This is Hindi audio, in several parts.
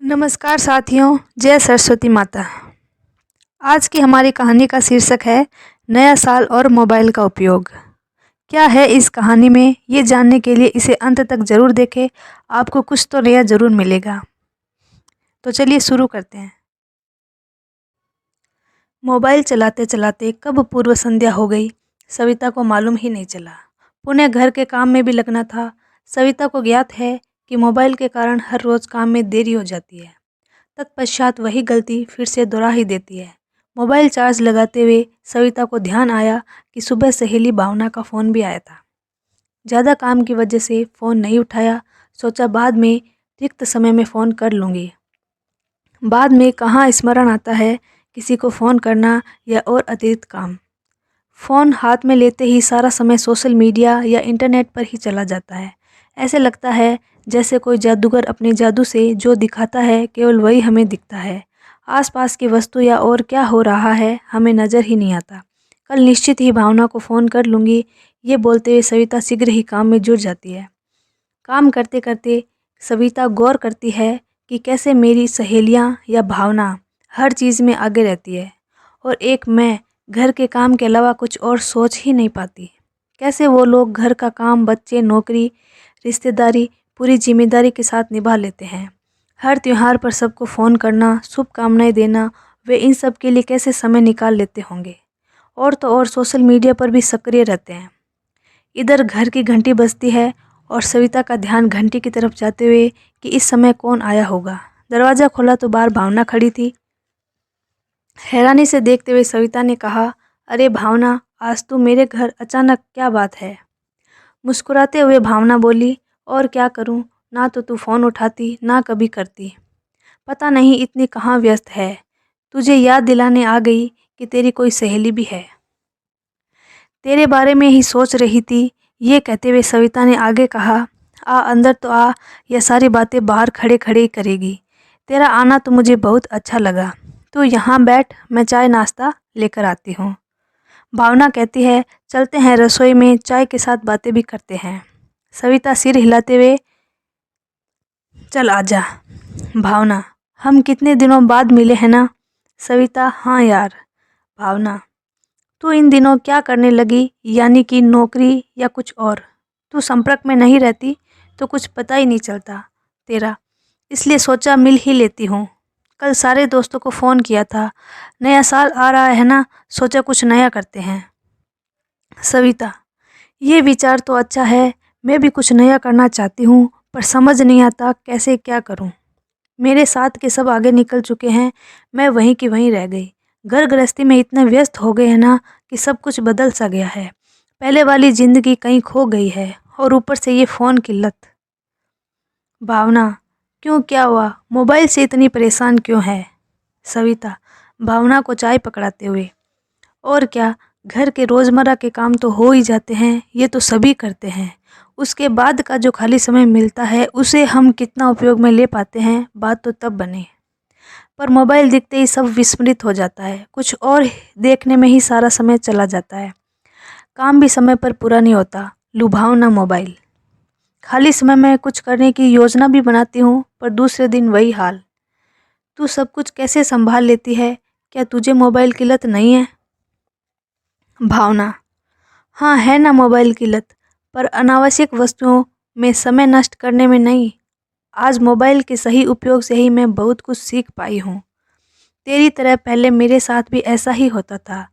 नमस्कार साथियों, जय सरस्वती माता। आज की हमारी कहानी का शीर्षक है नया साल और मोबाइल का उपयोग। क्या है इस कहानी में, ये जानने के लिए इसे अंत तक ज़रूर देखें। आपको कुछ तो नया ज़रूर मिलेगा। तो चलिए शुरू करते हैं। मोबाइल चलाते चलाते कब पूर्व संध्या हो गई, सविता को मालूम ही नहीं चला। पुनः घर के काम में भी लगना था। सविता को ज्ञात है कि मोबाइल के कारण हर रोज़ काम में देरी हो जाती है। तत्पश्चात वही गलती फिर से दोहरा ही देती है। मोबाइल चार्ज लगाते हुए सविता को ध्यान आया कि सुबह सहेली भावना का फ़ोन भी आया था। ज़्यादा काम की वजह से फ़ोन नहीं उठाया। सोचा बाद में रिक्त समय में फ़ोन कर लूँगी। बाद में कहाँ स्मरण आता है किसी को फ़ोन करना या और अतिरिक्त काम। फ़ोन हाथ में लेते ही सारा समय सोशल मीडिया या इंटरनेट पर ही चला जाता है। ऐसे लगता है जैसे कोई जादूगर अपने जादू से जो दिखाता है केवल वही हमें दिखता है। आसपास की वस्तु या और क्या हो रहा है हमें नज़र ही नहीं आता। कल निश्चित ही भावना को फ़ोन कर लूँगी, ये बोलते हुए सविता शीघ्र ही काम में जुट जाती है। काम करते करते सविता गौर करती है कि कैसे मेरी सहेलियाँ या भावना हर चीज़ में आगे रहती है और एक मैं घर के काम के अलावा कुछ और सोच ही नहीं पाती। कैसे वो लोग घर का काम, बच्चे, नौकरी, रिश्तेदारी पूरी जिम्मेदारी के साथ निभा लेते हैं। हर त्योहार पर सबको फ़ोन करना, शुभकामनाएं देना, वे इन सब के लिए कैसे समय निकाल लेते होंगे। और तो और सोशल मीडिया पर भी सक्रिय रहते हैं। इधर घर की घंटी बजती है और सविता का ध्यान घंटी की तरफ जाते हुए कि इस समय कौन आया होगा। दरवाज़ा खोला तो बाहर भावना खड़ी थी। हैरानी से देखते हुए सविता ने कहा, अरे भावना, आज तू मेरे घर अचानक, क्या बात है? मुस्कुराते हुए भावना बोली, और क्या करूं, ना तो तू फ़ोन उठाती ना कभी करती। पता नहीं इतनी कहाँ व्यस्त है। तुझे याद दिलाने आ गई कि तेरी कोई सहेली भी है। तेरे बारे में ही सोच रही थी। ये कहते हुए सविता ने आगे कहा, आ अंदर तो आ, यह सारी बातें बाहर खड़े खड़े ही करेगी। तेरा आना तो मुझे बहुत अच्छा लगा। तू यहाँ बैठ, मैं चाय नाश्ता लेकर आती हूँ। भावना कहती है, चलते हैं रसोई में, चाय के साथ बातें भी करते हैं। सविता सिर हिलाते हुए, चल आजा। भावना, हम कितने दिनों बाद मिले हैं ना? सविता, हाँ यार। भावना, तू इन दिनों क्या करने लगी, यानी कि नौकरी या कुछ और? तू संपर्क में नहीं रहती तो कुछ पता ही नहीं चलता तेरा, इसलिए सोचा मिल ही लेती हूँ। कल सारे दोस्तों को फ़ोन किया था। नया साल आ रहा है ना, सोचा कुछ नया करते हैं। सविता, ये विचार तो अच्छा है। मैं भी कुछ नया करना चाहती हूँ, पर समझ नहीं आता कैसे क्या करूँ। मेरे साथ के सब आगे निकल चुके हैं, मैं वहीं की वहीं रह गई। घर गृहस्थी में इतने व्यस्त हो गए हैं ना कि सब कुछ बदल सा गया है। पहले वाली ज़िंदगी कहीं खो गई है और ऊपर से ये फ़ोन की लत। भावना, क्यों, क्या हुआ? मोबाइल से इतनी परेशान क्यों है? सविता, भावना को चाय पकड़ाते हुए, और क्या, घर के रोज़मर्रा के काम तो हो ही जाते हैं, ये तो सभी करते हैं। उसके बाद का जो खाली समय मिलता है उसे हम कितना उपयोग में ले पाते हैं, बात तो तब बने। पर मोबाइल दिखते ही सब विस्मृत हो जाता है। कुछ और देखने में ही सारा समय चला जाता है। काम भी समय पर पूरा नहीं होता। लुभावना मोबाइल। खाली समय में कुछ करने की योजना भी बनाती हूँ, पर दूसरे दिन वही हाल। तू सब कुछ कैसे संभाल लेती है? क्या तुझे मोबाइल की लत नहीं है? भावना, हाँ है ना मोबाइल की लत, पर अनावश्यक वस्तुओं में समय नष्ट करने में नहीं। आज मोबाइल के सही उपयोग से ही मैं बहुत कुछ सीख पाई हूँ। तेरी तरह पहले मेरे साथ भी ऐसा ही होता था।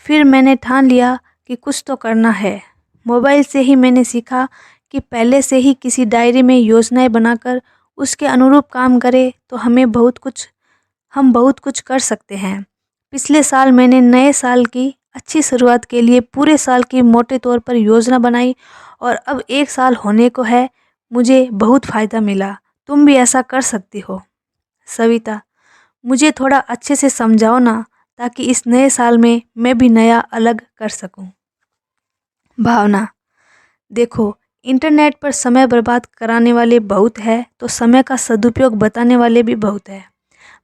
फिर मैंने ठान लिया कि कुछ तो करना है। मोबाइल से ही मैंने सीखा कि पहले से ही किसी डायरी में योजनाएं बनाकर उसके अनुरूप काम करें तो हम बहुत कुछ कर सकते हैं। पिछले साल मैंने नए साल की अच्छी शुरुआत के लिए पूरे साल की मोटे तौर पर योजना बनाई और अब 1 साल होने को है। मुझे बहुत फ़ायदा मिला। तुम भी ऐसा कर सकती हो। सविता, मुझे थोड़ा अच्छे से समझाओ ना, ताकि इस नए साल में मैं भी नया अलग कर सकूं। भावना, देखो, इंटरनेट पर समय बर्बाद कराने वाले बहुत है तो समय का सदुपयोग बताने वाले भी बहुत है।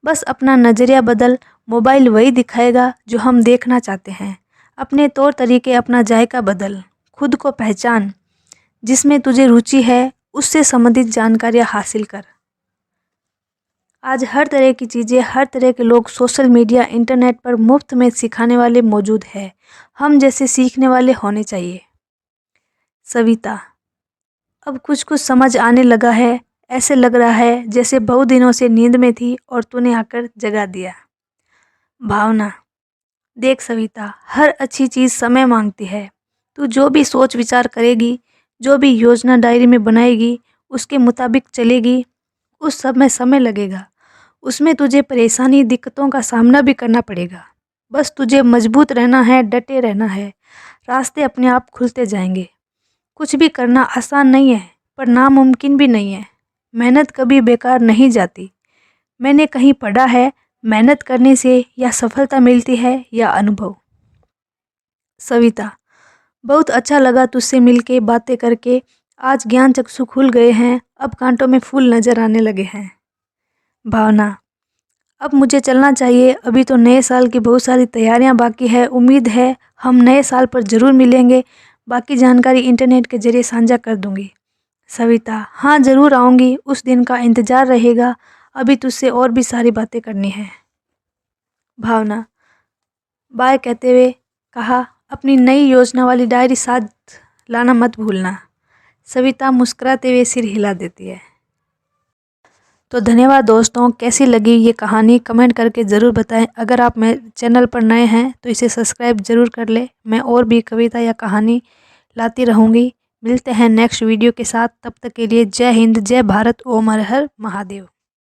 बस अपना नज़रिया बदल, मोबाइल वही दिखाएगा जो हम देखना चाहते हैं। अपने तौर तरीके, अपना जायका बदल, खुद को पहचान। जिसमें तुझे रुचि है उससे संबंधित जानकारियाँ हासिल कर। आज हर तरह की चीज़ें, हर तरह के लोग सोशल मीडिया, इंटरनेट पर मुफ्त में सिखाने वाले मौजूद है। हम जैसे सीखने वाले होने चाहिए। सविता, अब कुछ कुछ समझ आने लगा है। ऐसे लग रहा है जैसे बहुत दिनों से नींद में थी और तूने आकर जगा दिया। भावना, देख सविता, हर अच्छी चीज़ समय मांगती है। तू जो भी सोच विचार करेगी, जो भी योजना डायरी में बनाएगी, उसके मुताबिक चलेगी, उस सब में समय लगेगा। उसमें तुझे परेशानी, दिक्कतों का सामना भी करना पड़ेगा। बस तुझे मजबूत रहना है, डटे रहना है। रास्ते अपने आप खुलते जाएंगे। कुछ भी करना आसान नहीं है, पर नामुमकिन भी नहीं है। मेहनत कभी बेकार नहीं जाती। मैंने कहीं पढ़ा है, मेहनत करने से या सफलता मिलती है या अनुभव। सविता, बहुत अच्छा लगा तुझसे मिलके, बातें करके। आज ज्ञान चक्षु खुल गए हैं, अब कांटों में फूल नजर आने लगे हैं। भावना, अब मुझे चलना चाहिए। अभी तो नए साल की बहुत सारी तैयारियां बाकी है। उम्मीद है हम नए साल पर ज़रूर मिलेंगे। बाकी जानकारी इंटरनेट के जरिए साझा कर दूंगी। सविता, हाँ ज़रूर आऊँगी, उस दिन का इंतज़ार रहेगा। अभी तुझसे और भी सारी बातें करनी है। भावना, बाय कहते हुए कहा, अपनी नई योजना वाली डायरी साथ लाना मत भूलना। सविता मुस्कुराते हुए सिर हिला देती है। तो धन्यवाद दोस्तों, कैसी लगी ये कहानी कमेंट करके ज़रूर बताएं। अगर आप मेरे चैनल पर नए हैं तो इसे सब्सक्राइब ज़रूर कर लें। मैं और भी कविता या कहानी लाती रहूँगी। मिलते हैं नेक्स्ट वीडियो के साथ। तब तक के लिए जय हिंद, जय भारत, ओम हर हर महादेव।